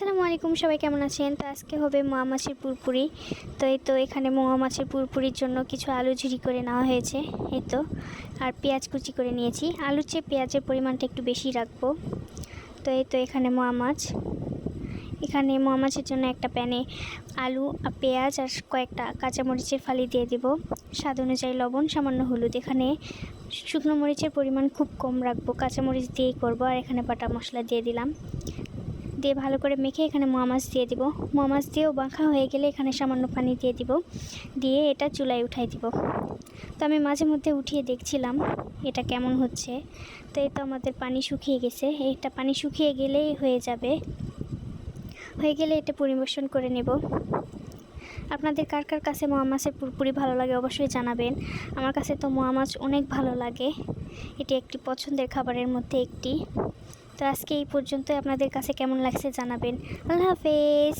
আসসালামু আলাইকুম, সবাই কেমন আছেন? তো আজকে হবে মোয়া মাছের পুরপুরি। তো এই তো এখানে মোয়া মাছের পুরপুরির জন্য কিছু আলু ঝুরি করে নেওয়া হয়েছে, এই তো। আর পেঁয়াজ কুচি করে নিয়েছি। আলুর চেয়ে পেঁয়াজের পরিমাণটা একটু বেশি রাখবো। তো এই তো এখানে মোয়া মাছ। এখানে মোয়া মাছের জন্য একটা প্যানে আলু আর পেঁয়াজ আর কয়েকটা কাঁচামরিচের ফালি দিয়ে দিব, স্বাদ অনুযায়ী লবণ, সামান্য হলুদ। এখানে শুকনো মরিচের পরিমাণ খুব কম রাখবো, কাঁচামরিচ দিয়েই করবো। আর এখানে বাটা মশলা দিয়ে দিলাম, দিয়ে ভালো করে মেখে এখানে মোয়া মাছ দিয়ে দিব। মোয়া মাছ দিয়েও মাখা হয়ে গেলে এখানে সামান্য পানি দিয়ে দিব, দিয়ে এটা চুলায় উঠাই দিব। তো আমি মাঝে মধ্যে উঠিয়ে দেখছিলাম এটা কেমন হচ্ছে। তো এই তো আমাদের পানি শুকিয়ে গেছে, এটা পানি শুকিয়ে গেলেই হয়ে যাবে। হয়ে গেলে এটা পরিবেশন করে নেব। আপনাদের কার কার কাছে মোয়া মাছের পুরপুরি ভালো লাগে অবশ্যই জানাবেন। আমার কাছে তো মোয়া মাছ অনেক ভালো লাগে, এটি একটি পছন্দের খাবারের মধ্যে একটি। তো আজকে এই পর্যন্তই, আপনাদের কাছে কেমন লাগছে জানাবেন। আল্লাহ হাফেজ।